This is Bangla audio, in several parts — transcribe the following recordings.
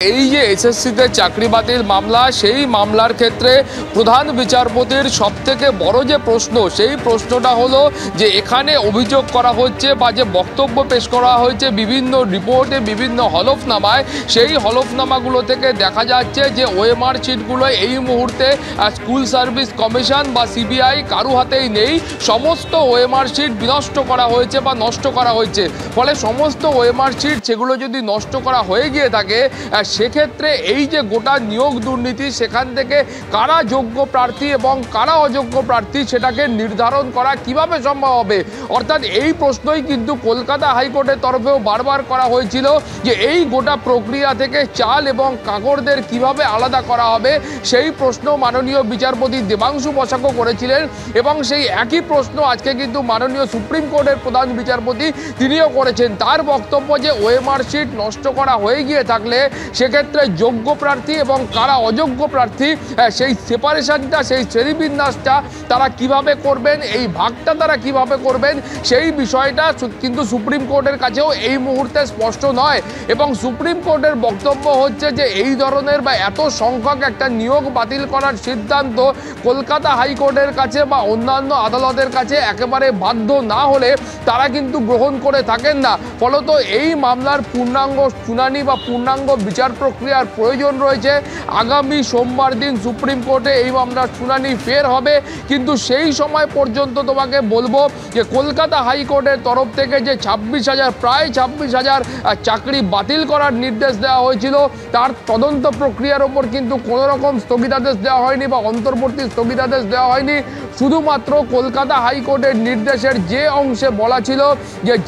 এই যে এসএসসিতে চাকরি বাতিল মামলা, সেই মামলার ক্ষেত্রে প্রধান বিচারপতির সবথেকে বড় যে প্রশ্ন, সেই প্রশ্নটা হলো যে এখানে অভিযোগ করা হচ্ছে বা যে বক্তব্য পেশ করা হয়েছে বিভিন্ন রিপোর্টে, বিভিন্ন হলফনামায়, সেই হলফনামাগুলো থেকে দেখা যাচ্ছে যে ওএমআর শিটগুলো এই মুহূর্তে স্কুল সার্ভিস কমিশন বা সিবিআই কারো হাতেই নেই। সমস্ত ওএমআর শিট বিনষ্ট করা হয়েছে বা নষ্ট করা হয়েছে। ফলে সমস্ত ওএমআর শিট সেগুলো যদি নষ্ট করা হয়ে গিয়ে থাকে, সেক্ষেত্রে এই যে গোটা নিয়োগ দুর্নীতি, সেখান থেকে কারা যোগ্য প্রার্থী এবং কারা অযোগ্য প্রার্থী সেটাকে নির্ধারণ করা কিভাবে সম্ভব হবে। অর্থাৎ এই প্রশ্নই কিন্তু কলকাতা হাইকোর্টের তরফেও বারবার করা হয়েছিল যে এই গোটা প্রক্রিয়া থেকে চাল এবং কাঁকড়দের কিভাবে আলাদা করা হবে। সেই প্রশ্ন মাননীয় বিচারপতি দেবাংশু বসাকও করেছিলেন এবং সেই একই প্রশ্ন আজকে কিন্তু মাননীয় সুপ্রিম কোর্টের প্রধান বিচারপতি তিনিও করেছেন। তার বক্তব্য যে ওএমআর শিট নষ্ট করা হয়ে গিয়ে থাকলে সেক্ষেত্রে যোগ্য প্রার্থী এবং কারা অযোগ্য প্রার্থী সেই সেপারেশনটা, সেই শ্রেণীবিন্যাসটা তারা কিভাবে করবেন, এই ভাগটা তারা কিভাবে করবেন, সেই বিষয়টা কিন্তু সুপ্রিম কোর্টের কাছেও এই মুহূর্তে স্পষ্ট নয়। এবং সুপ্রিম কোর্টের বক্তব্য হচ্ছে যে এই ধরনের বা এত সংখ্যক একটা নিয়োগ বাতিল করার সিদ্ধান্ত কলকাতা হাইকোর্টের কাছে বা অন্যান্য আদালতের কাছে একেবারে বাধ্য না হলে তারা কিন্তু গ্রহণ করে থাকেন না। ফলত এই মামলার পূর্ণাঙ্গ শুনানি বা পূর্ণাঙ্গ বিচার প্রক্রিয়ার প্রয়োজন রয়েছে। আগামী সোমবার দিন সুপ্রিম কোর্টে এই মামলার শুনানি ফের হবে, কিন্তু সেই সময় পর্যন্ত তোমাকে বলবো যে কলকাতা হাইকোর্টের তরফ থেকে যে প্রায় 26,000 চাকরি বাতিল করার নির্দেশ দেওয়া হয়েছিল, তার তদন্ত প্রক্রিয়ার ওপর কিন্তু কোনো রকম স্থগিতাদেশ দেওয়া হয়নি বা অন্তর্বর্তী স্থগিতাদেশ দেওয়া হয়নি। শুধুমাত্র কলকাতা হাইকোর্টের নির্দেশের যে অংশে বলা ছিল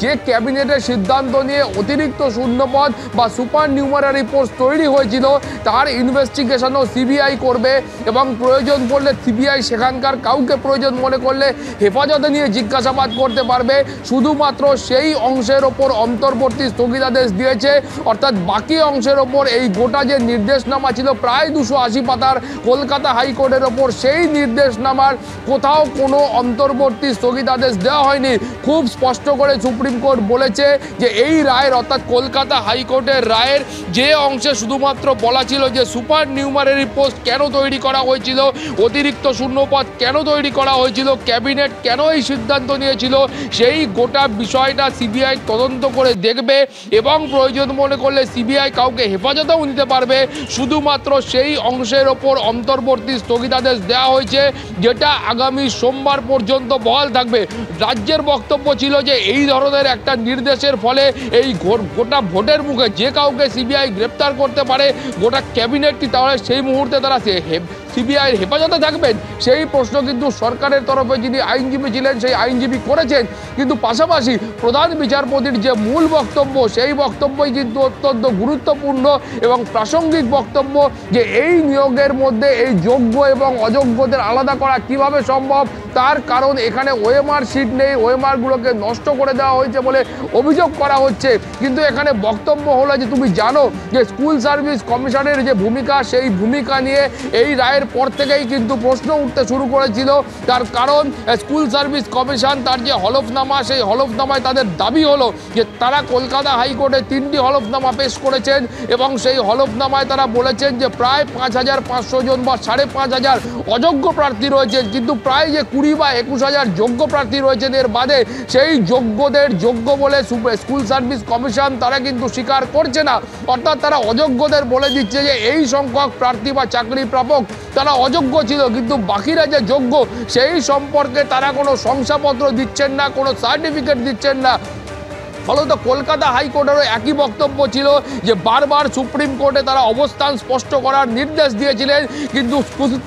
যে ক্যাবিনেটের সিদ্ধান্ত নিয়ে অতিরিক্ত শূন্যপদ বা সুপার নিউমারারি পোস্ট তৈরি হয়েছিল, তার ইনভেস্টিগেশনও সিবিআই করবে এবং প্রয়োজন পড়লে সিবিআই সেখানকার কাউকে প্রয়োজন মনে করলে হেফাজতে নিয়ে জিজ্ঞাসাবাদ করতে পারবে। শুধুমাত্র সেই অংশের ওপর অন্তর্বর্তী স্থগিতাদেশ দিয়েছে। অর্থাৎ বাকি অংশের ওপর এই গোটা যে নির্দেশনামা ছিল প্রায় 280 পাতার কলকাতা হাইকোর্টের ওপর, সেই নির্দেশনামার কোথাও কোনো অন্তর্বর্তী স্থগিতাদেশ দেওয়া হয়নি। খুব স্পষ্ট করে সুপ্রিম কোর্ট বলেছে যে এই রায়ের, অর্থাৎ কলকাতা হাইকোর্টের রায়ের যে অংশে শুধুমাত্র বলা ছিল যে সুপার নিউমারারি পোস্ট কেন তৈরি করা হয়েছিল, অতিরিক্ত শূন্যপদ কেন তৈরি করা হয়েছিল, ক্যাবিনেট কেন এই সিদ্ধান্ত নিয়েছিল, সেই গোটা বিষয়টা সিবিআই তদন্ত করে দেখবে এবং প্রয়োজন মনে করলে সিবিআই কাউকে হেফাজতেও নিতে পারবে। শুধুমাত্র সেই অংশের ওপর অন্তর্বর্তী স্থগিতাদেশ দেওয়া হয়েছে, যেটা আগামী সোমবার পর্যন্ত বহাল থাকবে। রাজ্যের বক্তব্য ছিল যে এই ধরনের একটা নির্দেশের ফলে এই গোটা ভোটের মুখে যে কাউকে সিবিআই গ্রেপ্তার করতে পারে, গোটা ক্যাবিনেটটি তাহলে সেই মুহূর্তে তারা সিবিআইয়ের হেফাজতে থাকবেন। সেই প্রশ্ন কিন্তু সরকারের তরফে যিনি আইনজীবী ছিলেন সেই আইনজীবী করেছেন, কিন্তু পাশাপাশি প্রধান বিচারপতির যে মূল বক্তব্য, সেই বক্তব্যই কিন্তু অত্যন্ত গুরুত্বপূর্ণ এবং প্রাসঙ্গিক বক্তব্য যে এই নিয়োগের মধ্যে এই যোগ্য এবং অযোগ্যদের আলাদা করা কিভাবে সম্ভব। তার কারণ এখানে ওএমআর শিট নেই, ওএমআরগুলোকে নষ্ট করে দেওয়া হয়েছে বলে অভিযোগ করা হচ্ছে। কিন্তু এখানে বক্তব্য হলো যে তুমি জানো যে স্কুল সার্ভিস কমিশনের যে ভূমিকা, সেই ভূমিকা নিয়ে এই রায়ের পর থেকেই কিন্তু প্রশ্ন উঠতে শুরু করেছিল। তার কারণ স্কুল সার্ভিস কমিশন তার যে হলফনামা, সেই হলফনামায় তাদের দাবি হলো যে তারা কলকাতা হাইকোর্টে 3টি হলফনামা পেশ করেছেন এবং সেই হলফনামায় তারা বলেছেন যে প্রায় 5,500 জন বা 5,500 অযোগ্য প্রার্থী রয়েছেন, কিন্তু প্রায় যে 20 বা 21,000 যোগ্য প্রার্থী রয়েছেন এর বাদে সেই যোগ্যদের যোগ্য বলে স্কুল সার্ভিস কমিশন তারা কিন্তু স্বীকার করছে না। অর্থাৎ তারা অযোগ্যদের বলে দিচ্ছে যে এই সংখ্যক প্রার্থী বা চাকরি প্রাপক তারা অযোগ্য ছিল, কিন্তু বাকিরা যে যোগ্য সেই সম্পর্কে তারা কোনো শংসাপত্র দিচ্ছেন না, কোনো সার্টিফিকেট দিচ্ছেন না। ফলত কলকাতা হাইকোর্টেরও একই বক্তব্য ছিল যে বারবার সুপ্রিম কোর্টে তারা অবস্থান স্পষ্ট করার নির্দেশ দিয়েছিলেন, কিন্তু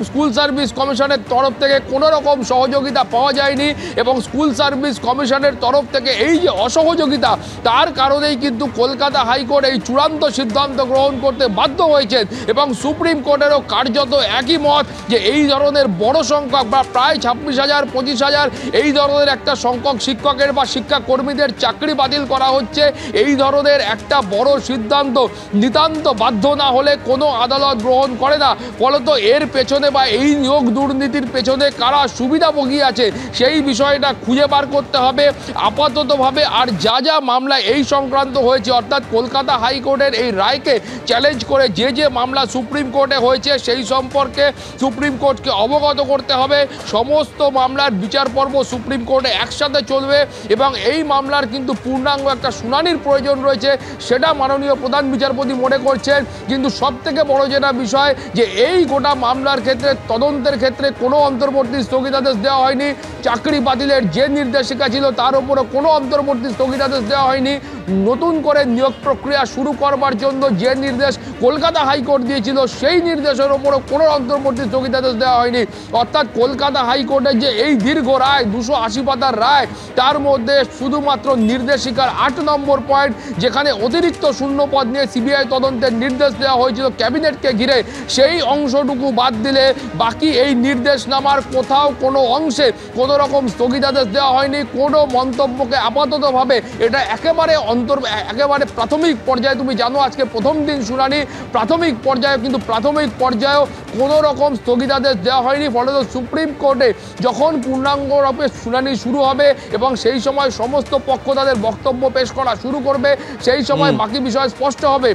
স্কুল সার্ভিস কমিশনের তরফ থেকে কোনো রকম সহযোগিতা পাওয়া যায়নি এবং স্কুল সার্ভিস কমিশনের তরফ থেকে এই যে অসহযোগিতা, তার কারণেই কিন্তু কলকাতা হাইকোর্ট এই চূড়ান্ত সিদ্ধান্ত গ্রহণ করতে বাধ্য হয়েছেন। এবং সুপ্রিম কোর্টেরও কার্যত একই মত যে এই ধরনের বড় সংখ্যক বা প্রায় 26,000 25,000 এই ধরনের একটা সংখ্যক শিক্ষকের বা শিক্ষাকর্মীদের চাকরি বাতিল করা হচ্ছে, এই ধরনের একটা বড় সিদ্ধান্ত নিতান্ত বাধ্য না হলে কোনো আদালত গ্রহণ করে না। ফলত এর পেছনে বা এই নিয়োগ দুর্নীতির পেছনে কারা সুবিধাভোগী আছে সেই বিষয়টা খুঁজে বার করতে হবে আপাততভাবে। আর যা যা মামলা এই সংক্রান্ত হয়েছে, অর্থাৎ কলকাতা হাইকোর্টের এই রায়কে চ্যালেঞ্জ করে যে যে মামলা সুপ্রিম কোর্টে হয়েছে সেই সম্পর্কে সুপ্রিম কোর্টকে অবগত করতে হবে। সমস্ত মামলার বিচার পর্ব সুপ্রিম কোর্টে একসাথে চলবে এবং এই মামলার কিন্তু পূর্ণাঙ্গ একটা শুনানির প্রয়োজন রয়েছে, সেটা মাননীয় প্রধান বিচারপতি মনে করছেন। কিন্তু সবথেকে বড় যেটা বিষয় যে এই গোটা মামলার ক্ষেত্রে তদন্তের ক্ষেত্রে কোনো অন্তর্বর্তী স্থগিতাদেশ দেওয়া হয়নি। চাকরি বাতিলের যে নির্দেশিকা ছিল তার উপরও কোনো অন্তর্বর্তী স্থগিতাদেশ দেওয়া হয়নি। নতুন করে নিয়োগ প্রক্রিয়া শুরু করবার জন্য যে নির্দেশ কলকাতা হাইকোর্ট দিয়েছিল সেই নির্দেশের ওপরও কোনো অন্তর্বর্তী স্থগিতাদেশ দেওয়া হয়নি। অর্থাৎ কলকাতা হাইকোর্টের যে এই দীর্ঘ রায় 280 পাতার রায়, তার মধ্যে শুধুমাত্র নির্দেশিকার 8 নম্বর পয়েন্ট, যেখানে অতিরিক্ত শূন্যপদ নিয়ে সিবিআই তদন্তের নির্দেশ দেওয়া হয়েছিল ক্যাবিনেটকে ঘিরে, সেই অংশটুকু বাদ দিলে বাকি এই নির্দেশনামার কোথাও কোনো অংশে কোনো রকম স্থগিতাদেশ দেওয়া হয়নি। কোনো মন্তব্যকে আপাততভাবে এটা একেবারে প্রাথমিক পর্যায়ে, তুমি জানো আজকে প্রথম দিন শুনানি, প্রাথমিক পর্যায়ে কিন্তু প্রাথমিক পর্যায়েও কোনো রকম স্থগিতাদেশ দেওয়া হয়নি। ফলত সুপ্রিম কোর্টে যখন পূর্ণাঙ্গরূপে শুনানি শুরু হবে এবং সেই সময় সমস্ত পক্ষ তাদের বক্তব্য পেশ করা শুরু করবে, সেই সময় বাকি বিষয় স্পষ্ট হবে।